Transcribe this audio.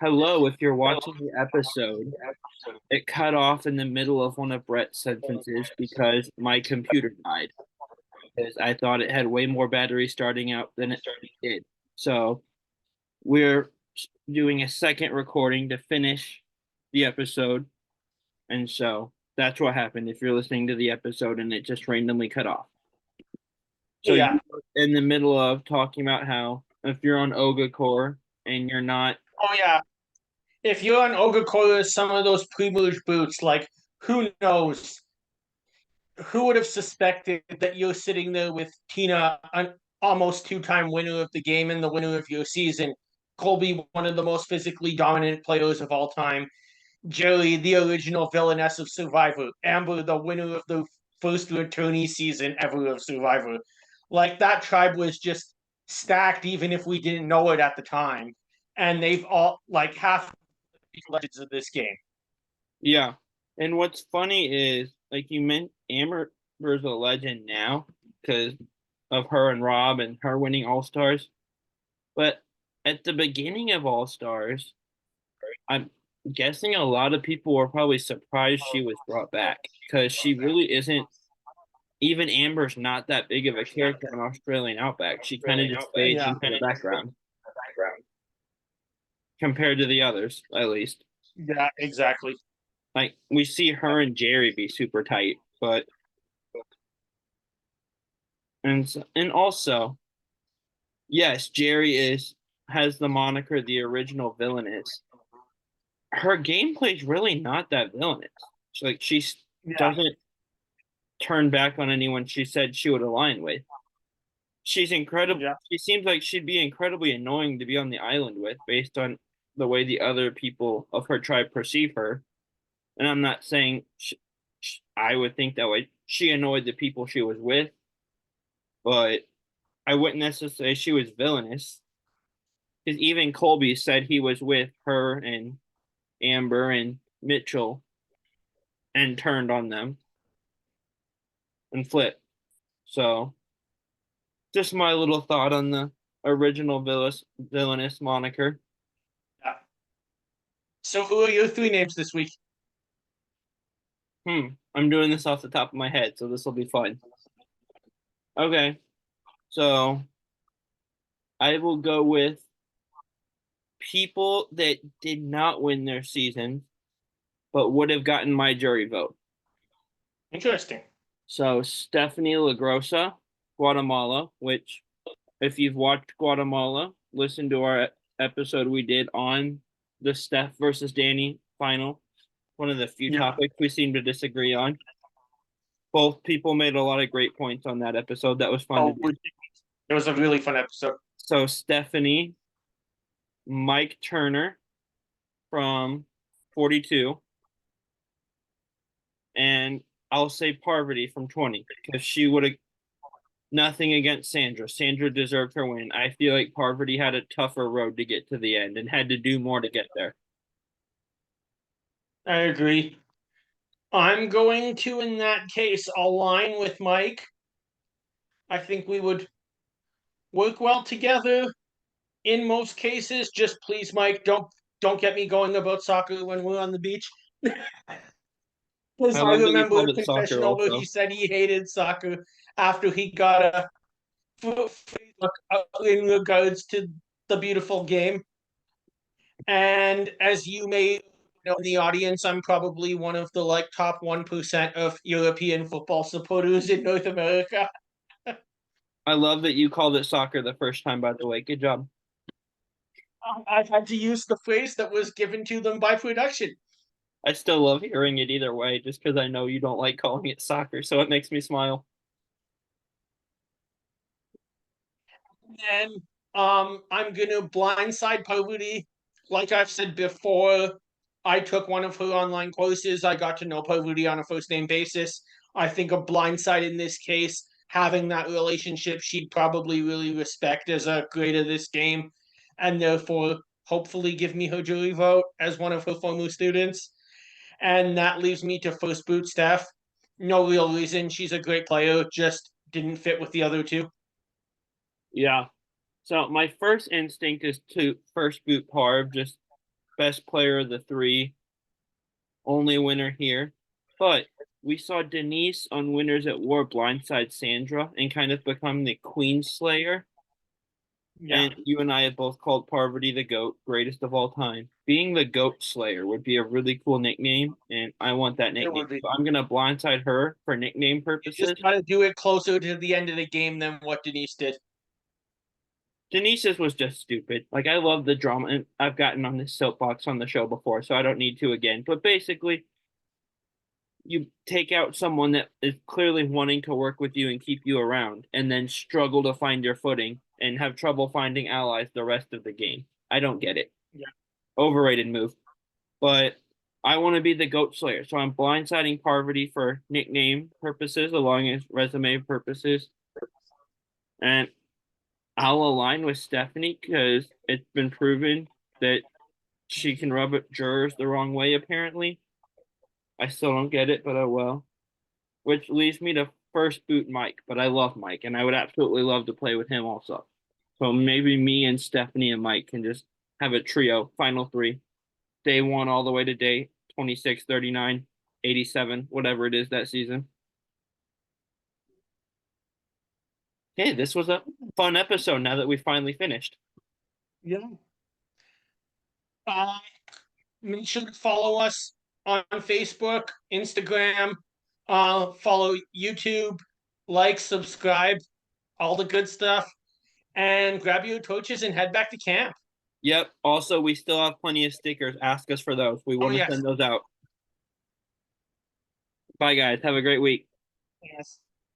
Hello, if you're watching the episode, it cut off in the middle of one of Brett's sentences because my computer died. Because I thought it had way more battery starting out than it did. So we're doing a second recording to finish the episode. And so that's what happened if you're listening to the episode and it just randomly cut off. So Yeah. you're in the middle of talking about how if you're on Oga Core and you're not. Oh yeah. If you're on Ogakora, some of those pre-merge boots, like who knows? Who would have suspected that you're sitting there with Tina, an almost two-time winner of the game and the winner of your season, Colby, one of the most physically dominant players of all time, Jerry, the original villainess of Survivor, Amber, the winner of the first returnee season ever of Survivor. Like that tribe was just stacked, even if we didn't know it at the time. And they've all like half the legends of this game. Yeah. And what's funny is, like you meant, Amber's a legend now because of her and Rob and her winning All Stars. But at the beginning of All Stars, I'm guessing a lot of people were probably surprised she was brought back because she really isn't. Even Amber's not that big of a character in Australian Outback. She kind of just fades Yeah, into the background compared to the others, at least. yeah, exactly. Like we see her and Jerry be super tight, but and also, yes, Jerry is has the moniker the original villainess. Her gameplay's really not that villainous. She Yeah, doesn't turn back on anyone she said she would align with. She's incredible. yeah. She seems like she'd be incredibly annoying to be on the island with, based on the way the other people of her tribe perceive her. And I'm not saying I would think that way. She annoyed the people she was with, but I wouldn't necessarily say she was villainous. Because even Colby said he was with her and Amber and Mitchell and turned on them and flipped. So, just my little thought on the original villainous moniker. Yeah. So who are your three names this week? I'm doing this off the top of my head, so this will be fun. Okay, so I will go with people that did not win their season, but would have gotten my jury vote. Interesting. So Stephanie LaGrosa, Guatemala, which if you've watched Guatemala, listen to our episode we did on the Steph versus Danny final. One of the few Yeah. topics we seem to disagree on. Both people made a lot of great points on that episode. That was fun to Oh, do. it was a really fun episode. So Stephanie, Mike Turner from 42, and I'll say Parvati from 20 because she would have nothing against Sandra. Sandra deserved her win. I feel like Parvati had a tougher road to get to the end and had to do more to get there. I agree. I'm going to, in that case, align with Mike. I think we would work well together in most cases. Just please, Mike, don't get me going about soccer when we're on the beach. Because I I love that you remember called a it soccer confessional where he also. said he hated soccer after he got a look in regards to the beautiful game. And as you may know in the audience, I'm probably one of the like top 1% of European football supporters in North America. I love that you called it soccer the first time, by the way. Good job. I've had to use the phrase that was given to them by production. I still love hearing it either way, just because I know you don't like calling it soccer, so it makes me smile. And I'm gonna blindside Parvati. Like I've said before, I took one of her online courses. I got to know Parvati on a first name basis. I think a blindside in this case, having that relationship, she'd probably really respect as a grade of this game, and therefore hopefully give me her jury vote as one of her former students. And that leaves me to first boot Steph. No real reason. She's a great player, just didn't fit with the other two. Yeah. So my first instinct is to first boot Parv, just best player of the three, only winner here. But we saw Denise on Winners at War blindside Sandra and kind of become the Queen Slayer. Yeah, And you and I have both called Parvati the GOAT, greatest of all time. Being the GOAT Slayer would be a really cool nickname, and I want that it nickname. would be. So I'm gonna blindside her for nickname You purposes. just got to do it closer to the end of the game than what Denise did. Denise's was just stupid. Like I love the drama, and I've gotten on this soapbox on the show before, so I don't need to again. But basically, you take out someone that is clearly wanting to work with you and keep you around, and then struggle to find your footing and have trouble finding allies the rest of the game. I don't get it. Yeah. Overrated move. But I want to be the GOAT Slayer, so I'm blindsiding Parvati for nickname purposes, along as resume purposes, and I'll align with Stephanie because it's been proven that she can rub jurors the wrong way. Apparently, I still don't get it, but oh well. Which leads me to first boot Mike, but I love Mike, and I would absolutely love to play with him also. So maybe me and Stephanie and Mike can just have a trio, final three, day one all the way to day 26, 39, 87, whatever it is that season. Hey, this was a fun episode now that we finally finished. Yeah. Uh, Make sure to follow us on Facebook, Instagram, follow YouTube, like, subscribe, all the good stuff, and grab your torches and head back to camp. Yep. Also, we still have plenty of stickers. Ask us for those. We Oh, want to yes. send those out. Bye, guys. Have a great week. Yes.